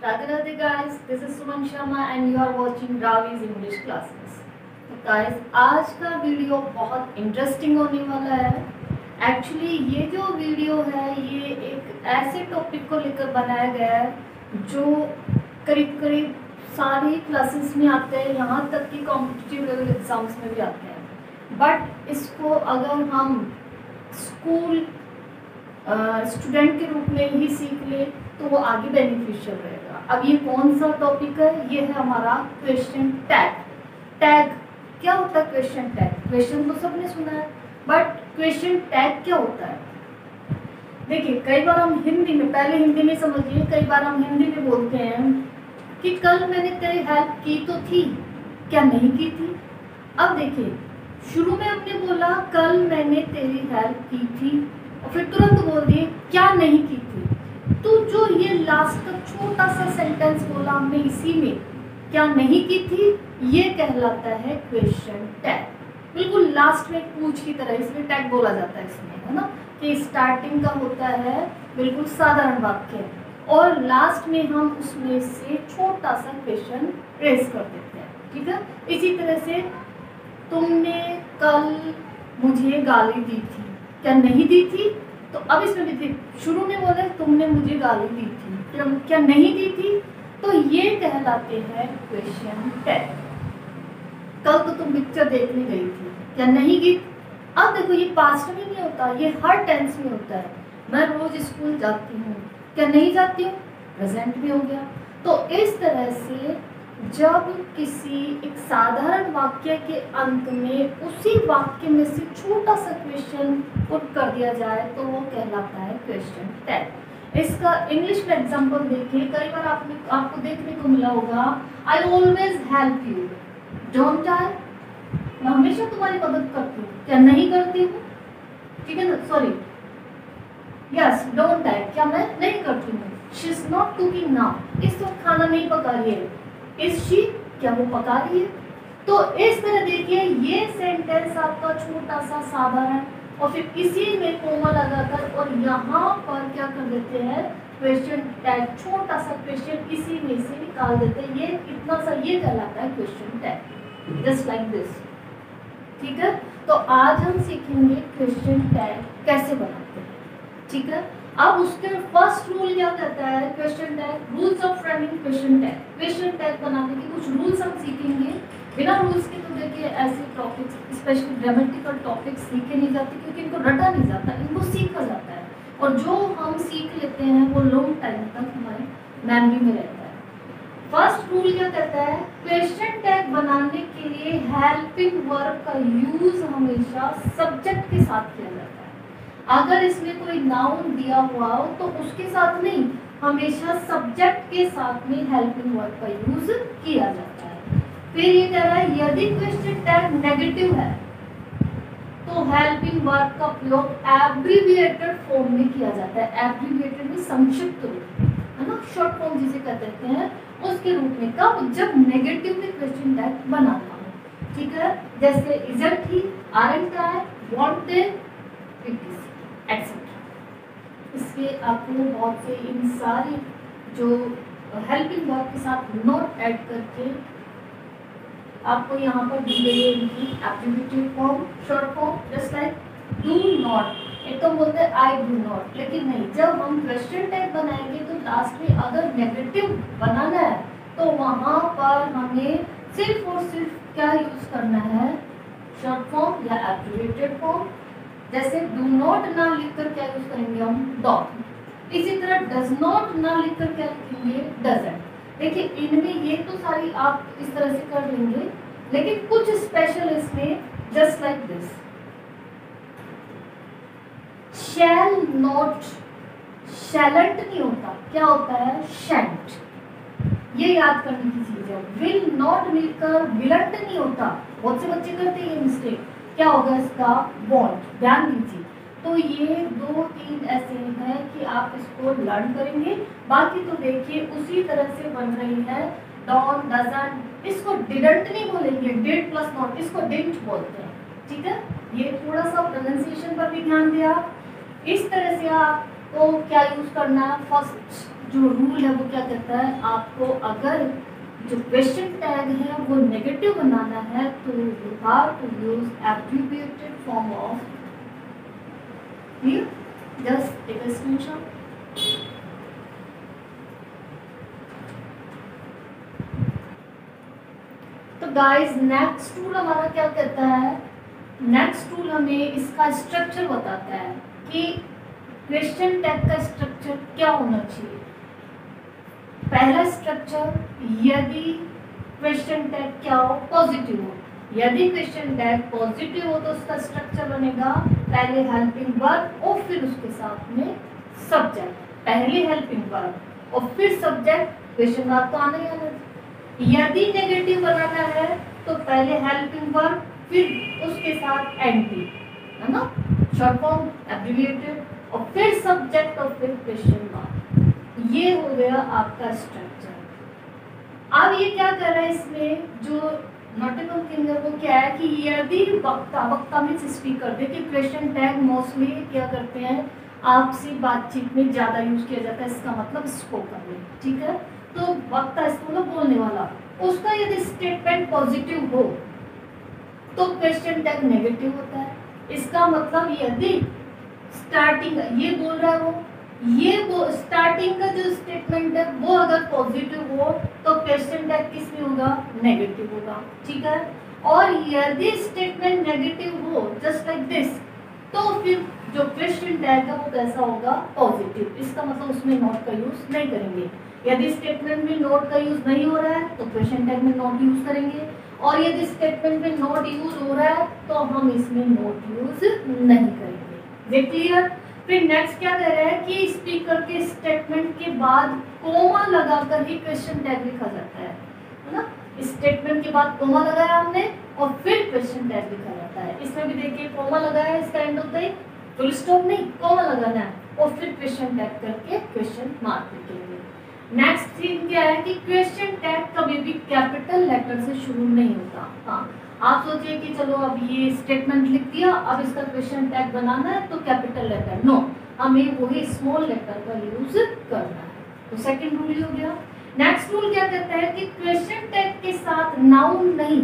Radhe Radhe guys, this is Suman Sharma and you are watching Ravi's English classes. तो guys, आज का video बहुत interesting होने वाला है। एक्चुअली ये जो वीडियो है ये एक ऐसे टॉपिक को लेकर बनाया गया है जो करीब करीब सारी क्लासेस में आते हैं, यहाँ तक कि कॉम्पिटिटिव लेवल एग्जाम्स में भी आते हैं। बट इसको अगर हम स्कूल स्टूडेंट के रूप में ही सीख ले तो वो आगे बेनिफिशियल रहेगा। अब ये कौन सा टॉपिक है? ये है हमारा क्वेश्चन टैग। टैग क्या होता है? क्वेश्चन टैग, क्वेश्चन तो सबने सुना है, बट क्वेश्चन टैग क्या होता है? देखिए, कई बार हम हिंदी में, पहले हिंदी में समझिए, कई बार हम हिंदी में बोलते हैं कि कल मैंने तेरी हेल्प की तो थी, क्या नहीं की थी? अब देखिए, शुरू में हमने बोला कल मैंने तेरी हेल्प की थी और फिर तुरंत बोल दिए क्या नहीं की थी। तो जो ये लास्ट का छोटा सा सेंटेंस बोला हमने, इसी में क्या नहीं की थी, ये कहलाता है क्वेश्चन टैग। बिल्कुल लास्ट में पूछ की तरह, इसलिए टैग बोला जाता है इसमें, है ना, कि स्टार्टिंग का होता है बिल्कुल साधारण वाक्य और लास्ट में हम उसमें से छोटा सा क्वेश्चन रेज कर देते हैं। ठीक है, इसी तरह से तुमने कल मुझे गाली दी थी, क्या नहीं दी थी? तो अब इसमें भी थी, शुरू में बोले तुमने मुझे गाली दी थी, फिर क्या नहीं दी थी, तो ये कहलाते हैं क्वेश्चन टैग। कल तो तुम पिक्चर देखने गई थी, क्या नहीं गई? अब देखो, ये पास्ट में नहीं होता, ये हर टेंस में होता है। मैं रोज स्कूल जाती हूँ, क्या नहीं जाती हूँ? प्रेजेंट में हो गया। तो इस तरह से जब किसी एक साधारण वाक्य के अंत में उसी वाक्य में से छोटा सा क्वेश्चन पुट कर दिया जाए तो वो कहलाता है क्वेश्चन टैग। इसका इंग्लिश में एग्जांपल देखिए, कई बार आपको देखने को मिला होगा, I always help you, don't I, मैं हमेशा तुम्हारी मदद करती हूँ, क्या नहीं करती हूँ? ठीक है ना, सॉरी, यस, डोंट आई, क्या मैं नहीं करती हूँ? She is not cooking now, इस वक्त खाना नहीं पका रही है। इज शी, क्या वो पका रही है? तो इस तरह देखिए, ये सेंटेंस आपका छोटा सा साधारण और फिर इसी में कोमा लगाकर और यहाँ पर क्या कर देते हैं, क्वेश्चन टैग, छोटा सा क्वेश्चन इसी में से निकाल देते हैं। ये इतना सा ये कहलाता है question tag, just like this. ठीक है, तो आज हम सीखेंगे क्वेश्चन टैग कैसे बनाते हैं। ठीक है, अब उसके फर्स्ट रूल क्या कहता है question tag, rules of framing question tag. Question tag बनाने के कुछ रूल्स हम सीखेंगे। बिना रूल्स के तो देखिए ऐसे टॉपिक्स, स्पेशली ग्रामेटिकल टॉपिक्स सीखे नहीं जाते, क्योंकि इनको रटा नहीं जाता, इनको सीखा जाता है और जो हम सीख लेते हैं वो लॉन्ग टाइम तक हमारी मेमोरी में रहता है। फर्स्ट रूल क्या कहता है, क्वेश्चन टैग बनाने के लिए हेल्पिंग वर्ब का यूज हमेशा सब्जेक्ट के साथ किया जाता है। अगर इसमें कोई नाउन दिया हुआ हो तो उसके साथ नहीं, हमेशा सब्जेक्ट के साथ में हेल्पिंग वर्ब का यूज किया जाता है। फिर ये कह रहा है यदि क्वेश्चन टैग नेगेटिव है तो हेल्पिंग वर्ब का प्रयोग एब्रीविएटेड फॉर्म में किया जाता है। एब्रीविएटेड में संक्षिप्त रूप, है ना, शॉर्ट फॉर्म जिसे कहते हैं, उसके रूप में। कब? जब नेगेटिव में क्वेश्चन टैग बनाना हो। ठीक है, जैसे isn't he, aren't I, want they, etcetera. इसके आपको बहुत से इन सारी जो हेल्पिंग वर्ब के साथ नॉट ऐड करके आपको यहाँ पर दी गई है इनकी abbreviated form, short form, just like do not. एक तो बोलते हैं आई डू नॉट, लेकिन नहीं, जब हम क्वेश्चन टैग बनाएंगे तो लास्ट में अगर नेगेटिव बनाना है तो वहाँ पर हमें सिर्फ और सिर्फ क्या यूज करना है, शॉर्ट फॉर्म या एब्रीविएटेड फॉर्म। जैसे डू नॉट ना लिखकर क्या यूज करेंगे हम, डॉट। इसी तरह डज नॉट ना लिखकर क्या लिखेंगे, डजंट। देखिए, इनमें ये तो सारी आप इस तरह से कर लेंगे, लेकिन कुछ स्पेशल इसमें, just like this, shall not, शैलेंट नहीं होता, क्या होता है, शैंट। ये याद करने की चीज है। विल नॉट मिलकर विलंट नहीं होता, बहुत से बच्चे करते हैं ये मिस्टेक, क्या होगा इसका, वॉन्ट। ध्यान दीजिए, तो ये 2-3 ऐसे हैं कि आप इसको लर्न करेंगे। बाकी तो देखिए उसी तरह से बन रही है, डॉन, डजंट, इसको डिडंट नहीं बोलेंगे, डिड प्लस नॉट, इसको डिडंट बोलते हैं। ठीक है, ये थोड़ा सा प्रोनाउंसिएशन पर भी ध्यान दिया। इस तरह से आपको क्या यूज करना है, फर्स्ट जो रूल है वो क्या कहता है, आपको अगर जो क्वेश्चन टैग है वो नेगेटिव बनाना है तो you have to use abbreviated form of, clear, just take a screenshot. तो गाइस नेक्स्ट टूल हमारा क्या कहता है, नेक्स्ट टूल हमें इसका स्ट्रक्चर बताता है कि क्वेश्चन टैग का स्ट्रक्चर क्या होना चाहिए। पहला स्ट्रक्चर, यदि क्वेश्चन टैग क्या हो, पॉजिटिव हो। यदि क्वेश्चन टैग पॉजिटिव हो तो उसका स्ट्रक्चर बनेगा पहले हेल्पिंग वर्ब और फिर उसके साथ में सब्जेक्ट, पहले हेल्पिंग वर्ब और फिर सब्जेक्ट, क्वेश्चन वर्ब तो आना ही आना। यदि नेगेटिव बनाना है तो पहले हेल्पिंग वर्ब फिर उसके साथ एंटी, है ना, शॉर्ट फॉर्म एब्रिविएटेड, और फिर सब्जेक्ट और फिर क्वेश्चन मार्क। ये हो गया आपका स्ट्रक्चर। अब ये क्या कर रहा है, इसमें जो नॉटिकल थिंग है वो क्या है कि यदि वक्ता, वक्ता मीन्स स्पीकर, देखिए क्वेश्चन टैग मोस्टली क्या करते हैं आपसी बातचीत में ज्यादा यूज किया जाता है, इसका मतलब स्पोकन में, ठीक है। तो वक्ता इसको मतलब बोलने वाला, उसका यदि स्टेटमेंट पॉजिटिव हो तो क्वेश्चन टैग नेगेटिव होता है। इसका मतलब यदि स्टार्टिंग ये बोल रहा है वो स्टार्टिंग का जो स्टेटमेंट है वो अगर पॉजिटिव हो तो क्वेश्चन टैग किस में होगा, नेगेटिव होगा, ठीक है। और यदि स्टेटमेंट नेगेटिव हो जस्ट लाइक दिस, तो फिर जो क्वेश्चन टैग है वो कैसा होगा, पॉजिटिव। इसका मतलब उसमें नॉट का यूज नहीं करेंगे। यदि स्टेटमेंट में नोट का यूज नहीं हो रहा है तो क्वेश्चन टैग में नोट यूज करेंगे, और यदि स्टेटमेंट में नोट यूज हो रहा है तो हम इसमें नोट यूज नहीं करेंगे। ये क्लियर। फिर नेक्स्ट क्या कह रहा है कि स्पीकर के स्टेटमेंट के बाद कोमा लगाकर ही क्वेश्चन टैग लिखा जाता है ना। स्टेटमेंट के बाद कोमा लगाया हमने और फिर क्वेश्चन टैग लिखा जाता है। इसमें भी देखिए कोमा लगाया, इसका एंड होता है फुल स्टॉप नहीं, कोमा लगाना है और फिर क्वेश्चन टैग करके क्वेश्चन मार्क लिखेंगे। नेक्स्ट थिंग क्या है कि क्वेश्चन टैग कभी भी कैपिटल लेटर से शुरू नहीं होता। हाँ, आप सोचिए कि चलो अब ये स्टेटमेंट लिख दिया, अब इसका क्वेश्चन टैग बनाना है तो कैपिटल लेटर, नो, हमें वही स्मॉल लेटर का यूज करना है। तो सेकंड रूल हो गया। नेक्स्ट रूल क्या कहता है कि क्वेश्चन टैग के साथ नाउन नहीं,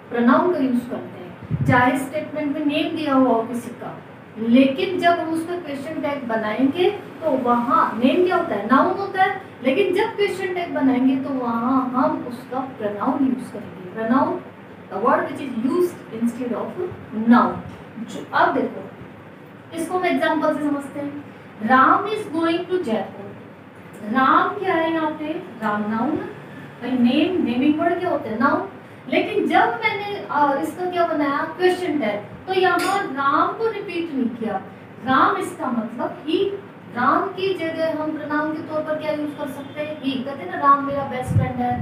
प्रोनाउन का यूज करते हैं। चाहे स्टेटमेंट में नेम दिया हुआ हो किसी का, लेकिन जब हम उसका क्वेश्चन टैग बनाएंगे तो वहाँ नेम क्या होता है, नाउन होता है, लेकिन जब क्वेश्चन टैग बनाएंगे तो वहाँ हम उसका प्रोनाउन यूज करेंगे। Pronoun the word which is used instead of noun। अब देखो इसको हम एग्जांपल से समझते हैं। Ram is going to Jaipur. Ram क्या है यहाँ पे, राम नाउन, भाई नेम, नेमिंग वर्ड क्या होते हैं, नाउन। लेकिन जब मैंने इसका क्या बनाया, क्वेश्चन टैग, तो यहाँ राम को रिपीट नहीं किया। राम इसका मतलब ही, राम की जगह हम प्रोनाउन के तौर पर क्या यूज कर सकते हैं, ही। कहते हैं ना राम मेरा बेस्ट फ्रेंड है,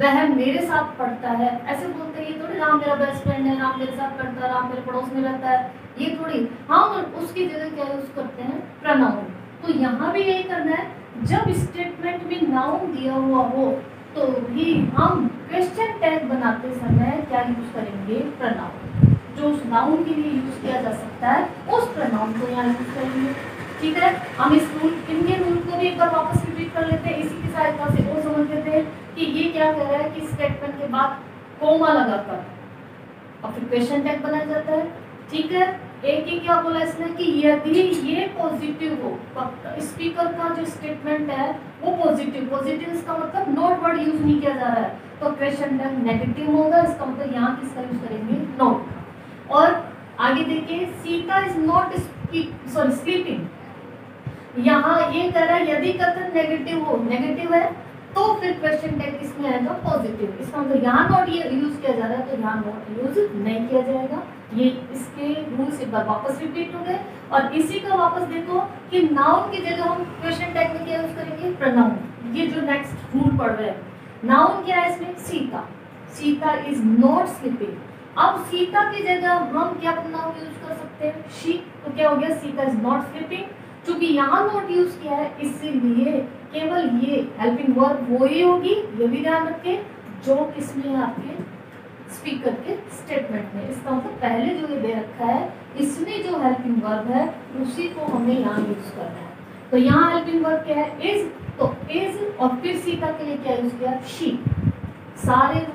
वह मेरे साथ पढ़ता है, ऐसे बोलते हैं। ये थोड़ी राम मेरा बेस्ट फ्रेंड है, राम मेरे साथ पढ़ता है, राम मेरे पड़ोस में रहता है, ये थोड़ी। हम उसकी जगह क्या यूज करते हैं, प्रोनाउन। तो यहाँ भी यही करना है, जब स्टेटमेंट में नाउन दिया हुआ हो तो भी हम क्वेश्चन टैग बनाते समय क्या यूज करेंगे, प्रोनाउन। जो उस नाउन के लिए यूज किया जा सकता है उस प्रोनाउन को यहाँ यूज करेंगे, ठीक है। हम इस रूल, इनके रूल को भी एक बार वापस रिपीट कर लेते हैं, इसी की सहायता से वो समझ लेते हैं कि ये क्या कह रहा है कि स्टेटमेंट के बाद कोमा लगाकर और फिर क्वेश्चन टैग बनाया जाता है, ठीक है। एक ही क्या बोला इसने कि यदि ये पॉजिटिव हो, स्पीकर का जो स्टेटमेंट है वो पॉजिटिव, पॉजिटिव इसका मतलब नोट वर्ड यूज नहीं किया जा रहा है, तो क्वेश्चन टैग नेगेटिव होगा। इसका मतलब यहाँ किसका यूज करेंगे, नोट। और आगे देखिए, सीता इज नॉट स्लीपिंग। यहाँ ये कह रहा है यदि कथन नेगेटिव हो, नेगेटिव है तो फिर क्वेश्चन टैग किसमें आएगा, पॉजिटिव। इसका मतलब यहाँ नॉट ये यूज किया जा रहा है तो यहाँ नॉट यूज नहीं किया जाएगा। ये इसके रूल्स एक बार वापस रिपीट हो गए। और इसी का वापस देखो कि नाउन की जगह हम क्वेश्चन टैग में क्या यूज करेंगे, प्रोनाउन। ये जो नेक्स्ट रूल पढ़ रहे हैं, नाउन क्या है इसमें, Sita. Sita is not sleeping. अब सीता की जगह हम क्या प्रोनाउन यूज कर सकते हैं, शी। तो क्या हो गया, सीता इज नॉट स्लीपिंग। क्योंकि यहाँ नोट यूज किया है इसीलिए केवल ये हेल्पिंग वर्ब वो ही होगी, ये भी ध्यान रखें, जो किसमें है, आपके स्पीकर के स्टेटमेंट में। इसका मतलब पहले जो ये दे रखा है इसमें जो हेल्पिंग वर्ब है उसी को हमें यहाँ यूज करना है। तो यहाँ हेल्पिंग वर्ब क्या है, इज, तो इज और फिर सी का के लिए क्या यूज किया, शी। सारे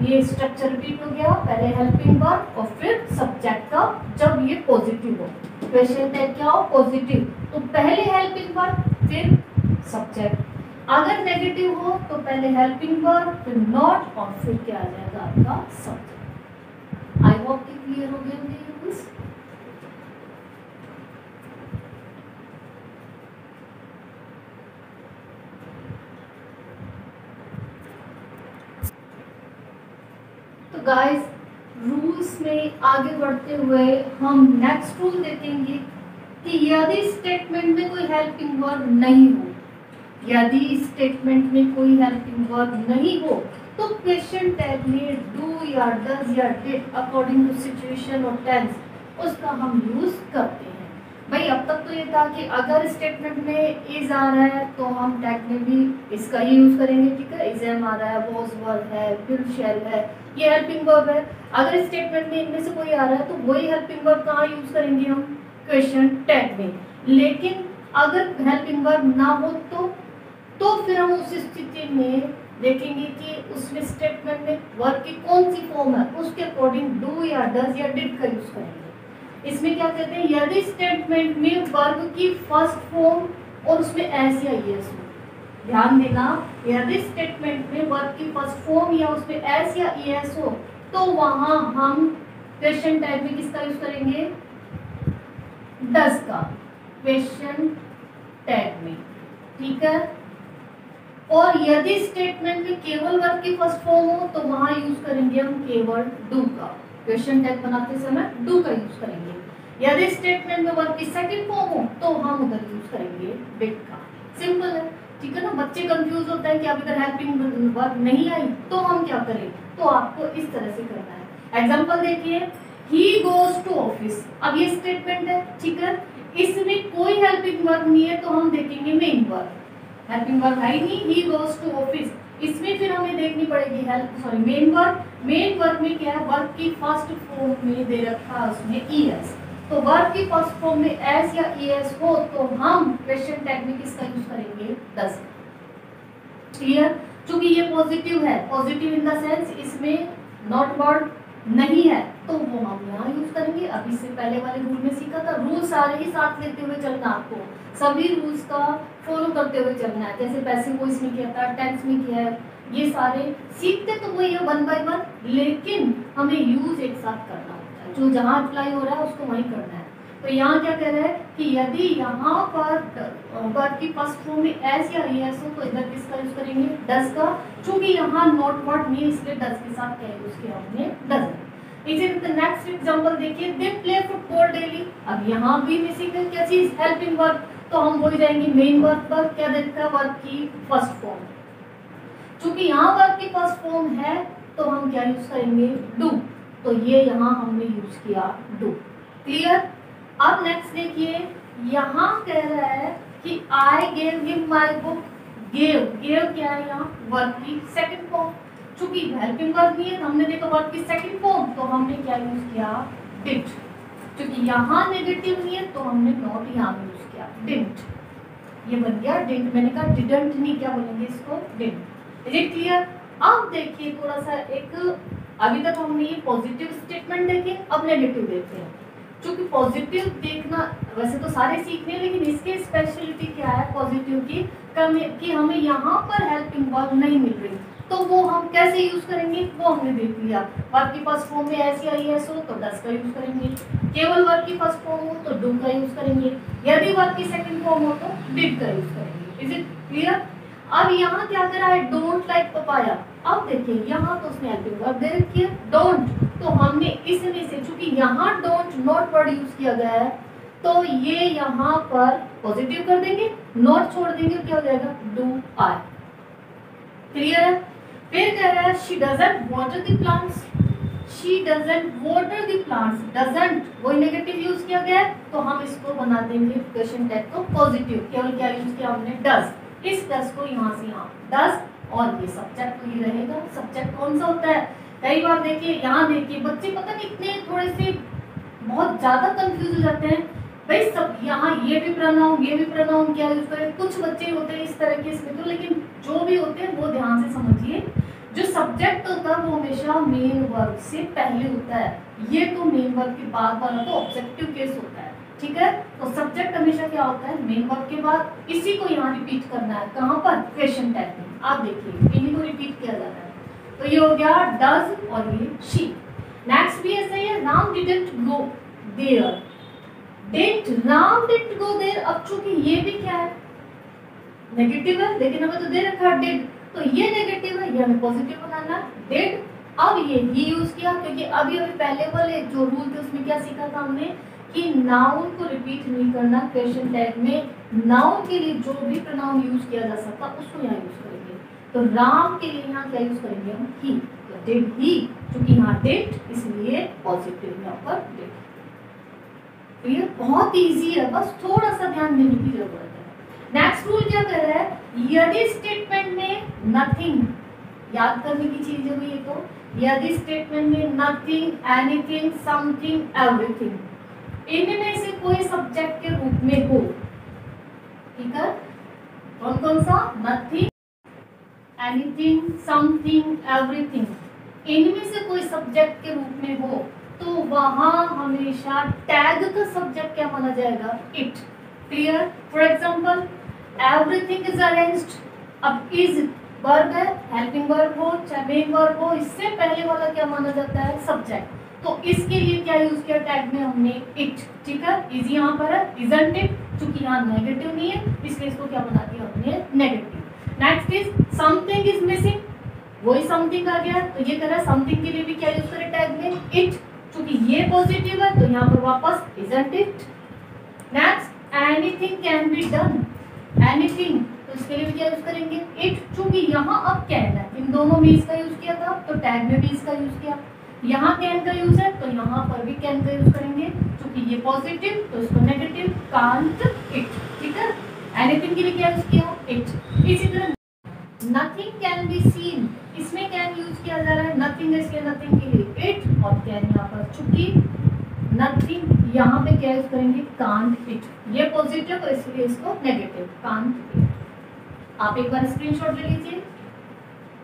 ये स्ट्रक्चर रिपीट हो गया, पहले हेल्पिंग वर्ब और फिर सब्जेक्ट का जब ये पॉजिटिव हो, क्वेश्चन टैग क्या हो, पॉजिटिव, तो पहले हेल्पिंग वर्ब फिर सब्जेक्ट। अगर नेगेटिव हो तो पहले हेल्पिंग वर्ब फिर नॉट और फिर क्या आ जाएगा आपका सब्जेक्ट। आई होप कि क्लियर हो गया होंगे ये रूल्स। तो गाइस रूल्स में आगे बढ़ते हुए हम नेक्स्ट रूल देखेंगे कि यदि स्टेटमेंट में कोई हेल्पिंग वर्ब नहीं हो, यदि स्टेटमेंट में कोई हेल्पिंग वर्ब नहीं हो तो क्वेश्चन टैग में डू या डज या डिड अकॉर्डिंग टू सिचुएशन और टेंस उसका हम यूज करते हैं। भाई अब तक तो ये था कि अगर स्टेटमेंट में इज आ रहा है तो हम टैग में भी इसका ही यूज करेंगे, ठीक है, इज एम आ रहा है, वॉज वर्ब है, विल शैल है, ये हेल्पिंग वर्ब है। अगर स्टेटमेंट में इनमें से कोई आ रहा है तो वही हेल्पिंग वर्ब कहाँ यूज करेंगे हम, क्वेश्चन टैग में। लेकिन अगर हेल्पिंग वर्ब ना हो तो फिर हम उस स्थिति में देखेंगे कि उसमें स्टेटमेंट में वर्ब की कौन सी फॉर्म है, उसके अकॉर्डिंग डू या डज या डिड का यूज करेंगे। इसमें क्या कहते हैं, यदि स्टेटमेंट में वर्ब की फर्स्ट फॉर्म और उसमें एस या ईएस हो, ध्यान देना, यदि स्टेटमेंट में वर्ब की फर्स्ट फॉर्म या उसमें एस या ईएस हो तो वहां हम क्वेश्चन टैग में किसका यूज करेंगे, डज का, क्वेश्चन टैग में, ठीक है। और यदि स्टेटमेंट में केवल वर्ब की फर्स्ट फॉर्म हो तो वहां यूज करेंगे हम केवल डू का, क्वेश्चन टैग बनाते समय डू का यूज करेंगे। यदि स्टेटमेंट में वर्ब की सेकंड फॉर्म हो तो हम उधर यूज करेंगे डिड का। सिंपल है, ठीक है ना। बच्चे कंफ्यूज होते हैं कि अब इधर हेल्पिंग वर्ब नहीं आई तो हम क्या करें, तो आपको इस तरह से करना है। एग्जांपल देखिए, ही गोज टू ऑफिस, अब ये स्टेटमेंट है, ठीक है, इसमें कोई हेल्पिंग वर्ब नहीं है तो हम देखेंगे मेन वर्ब, हेल्पिंग वर्ब है ही नहीं, ही गोज टू ऑफिस, इसमें फिर हमें देखनी पड़ेगी मेन वर्ब। मेन वर्ब में क्या है, वर्ब की फर्स्ट फॉर्म में दे रखा है उसमें ईएस, तो वर्ब की फर्स्ट फॉर्म में एस या ईएस हो तो हम क्वेश्चन टैग में किसका यूज करेंगे, डज। क्लियर, क्योंकि ये पॉजिटिव है, पॉजिटिव इन द सेंस इसमें नॉट वर्ड नहीं है तो वो हम यहाँ यूज करेंगे। अभी से पहले वाले रूल में सीखा था, रूल सारे ही साथ लेते हुए चलना, आपको सभी रूल्स का फॉलो करते हुए चलना है। जैसे पैसिव वॉइस में किया था, टेंस में किया है, ये सारे सीखते तो वही है वन बाय वन, लेकिन हमें यूज एक साथ करना होता है, जो जहाँ अप्लाई हो रहा है उसको वहीं करना है। तो यहाँ क्या कह रहा है कि यदि यहाँ पर वर्ब की फर्स्ट फॉर्म में एस या ईएस हो तो इधर किसका यूज करेंगे, डज का, क्योंकि यहाँ नॉट वर्ड नहीं इसलिए डज के साथ क्या यूज किया हमने, डज। इसी नेक्स्ट एग्जांपल देखिए, दे प्ले फुटबॉल डेली, अब यहाँ भी बेसिकली क्या चीज, हेल्पिंग वर्ब, तो हम बोल जाएंगे मेन वर्ब पर क्या देखता है, वर्ब की फर्स्ट फॉर्म, क्योंकि यहाँ वर्ब की फर्स्ट फॉर्म है तो हम क्या यूज करेंगे, डू, तो ये यहाँ हमने यूज किया डू। क्लियर। अब नेक्स्ट देखिए, यहाँ कह रहा है कि I gave him my book, gave, gave क्या है यहाँ, वर्ब की सेकंड फॉर्म, चूंकि हेल्पिंग वर्ब नहीं है तो हमने देखा वर्ब की सेकंड फॉर्म तो हमने क्या यूज किया, डिड, क्योंकि यहाँ नेगेटिव नहीं है तो हमने नॉट यहाँ यूज किया, डिडंट, ये बन गया डिडंट। मैंने कहा डिडंट नहीं, क्या बोलेंगे इसको, डिड। Is it clear. अब देखिए थोड़ा सा एक, अभी तक हमने ये पॉजिटिव स्टेटमेंट देखे, अब नेगेटिव देखते हैं। क्योंकि पॉजिटिव देखना वैसे तो सारे सीखने, लेकिन इसके स्पेशलिटी क्या है पॉजिटिव की, कि हमें यहाँ पर हेल्पिंग वर्ब नहीं मिल रही तो वो हम कैसे यूज करेंगे, वो हमने देख लिया। वर्ब की फर्स्ट फॉर्म में एस या ईएस हो तो डज का यूज करेंगे, केवल वर्ब की फर्स्ट फॉर्म हो तो डू का यूज करेंगे, यदि वर्ब की सेकंड फॉर्म हो तो डिड का यूज करेंगे। Is it clear. अब यहाँ क्या करा है, डोंट लाइक पपाया, अब देखिए यहाँ तो उसने हेल्पिंग वर्ब दे रखी है डोंट, तो हमने इसमें से चूंकि यहाँ डोंट नॉट वर्ड यूज किया गया है तो ये यहाँ पर पॉजिटिव कर देंगे, नॉट छोड़ देंगे, क्या हो जाएगा, डू आर। क्लियर है। फिर कह रहा है she doesn't water the plants, she doesn't water the plants, doesn't वही नेगेटिव यूज किया गया है तो हम इसको बना देंगे क्वेश्चन टैग को पॉजिटिव, केवल क्या यूज किया हमने, डज। इस डज को यहाँ से यहाँ डज, और ये सब्जेक्ट तो ये रहेगा। सब्जेक्ट कौन सा होता है, कई बार देखिए, यहाँ देखिए बच्चे पता नहीं इतने थोड़े से बहुत ज्यादा कंफ्यूज हो जाते हैं। भाई सब यहाँ ये भी प्रोनाउन क्या यूज करें। कुछ बच्चे होते हैं इस तरह के इसमें तो, लेकिन जो भी होते हैं वो ध्यान से समझिए। जो सब्जेक्ट होता है वो हमेशा मेन वर्ब से पहले होता है। ये तो मेन वर्ब के बाद वाला तो ऑब्जेक्टिव केस होता है, ठीक है। तो सब्जेक्ट हमेशा क्या होता है, मेन वर्ब के बाद। इसी को यहाँ रिपीट करना है, कहाँ पर, क्वेश्चन टैग में। आप देखिए इन्हीं को रिपीट किया जाता है। तो ये हो गया डज और ये शी। नेक्स्ट भी ऐसा ही है, Ram didn't go there. Ram didn't go there. अब चूंकि ये भी क्या है, नेगेटिव है, लेकिन हमें तो दे रखा है डिड, तो ये नेगेटिव है, ये हमें पॉजिटिव बनाना है, डिड। अब ये ही यूज किया क्योंकि अभी पहले वाले जो रूल थे उसमें क्या सीखा था हमने कि नाउन को रिपीट नहीं करना। क्वेश्चन टैग में नाउन के लिए जो भी प्रोनाउन यूज किया जा सकता उसको यहाँ यूज करेंगे। तो राम के लिए यहाँ क्या यूज करेंगे हम, ही। तो डिड ही, क्योंकि यहाँ डिड इसलिए पॉजिटिव यहाँ पर डिड। तो ये बहुत इजी है, बस थोड़ा सा ध्यान देने की जरूरत है। नेक्स्ट रूल क्या कर रहा है, यदि स्टेटमेंट में नथिंग, याद करने की चीज है ये तो, यदि स्टेटमेंट में नथिंग, एनीथिंग, समथिंग, एवरीथिंग, इनमें से कोई सब्जेक्ट के रूप में हो, ठीक है। कौन कौन सा, नथिंग, एनीथिंग, समथिंग, एवरीथिंग, इनमें से कोई सब्जेक्ट के रूप में हो तो वहां हमेशा टैग का सब्जेक्ट क्या माना जाएगा, it. Clear. For example everything is arranged. अब इज वर्ब है, हेल्पिंग वर्ब हो चाहे मेन वर्ब हो, इससे पहले वाला क्या माना जाता है, सब्जेक्ट। तो इसके लिए क्या यूज किया टैग में हमने, इट, ठीक है। इज यहाँ पर है, इजंट इट, क्योंकि यहाँ नेगेटिव नहीं है इसलिए इसको क्या बना दिया हमने, negative. Next is something is missing, वही समथिंग आ गया, तो ये कह रहा है समथिंग के लिए भी क्या यूज करें टैग में, इट, क्योंकि ये पॉजिटिव है तो यहाँ पर वापस isn't it. Next anything can be done, anything, तो इसके लिए भी क्या यूज करेंगे, इट, क्योंकि यहाँ अब कैन है, इन दोनों में इसका यूज किया था तो टैग में भी इसका यूज किया। यहाँ कैन का यूज है तो यहाँ पर भी कैन का यूज करेंगे, क्योंकि ये पॉजिटिव तो इसको नेगेटिव, कांट इट, ठीक है। एनीथिंग के लिए क्या यूज किया, इट। इसी तरह नथिंग कैन बी सीन, इसमें कैन यूज किया जा रहा है, नथिंग इसके नथिंग के लिए इट और कैन यहाँ पर, चूंकि नथिंग यहाँ पे क्या यूज करेंगे, कांट इट, ये पॉजिटिव तो इसलिए इसको नेगेटिव, कांट इट। आप एक बार स्क्रीनशॉट ले लीजिए।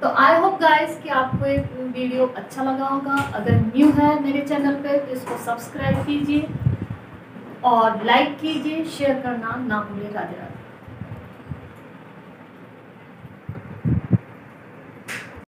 तो आई होप गाइस कि आपको एक वीडियो अच्छा लगा होगा। अगर न्यू है मेरे चैनल पे तो इसको सब्सक्राइब कीजिए और लाइक कीजिए, शेयर करना ना भूलिए। राधे राधे।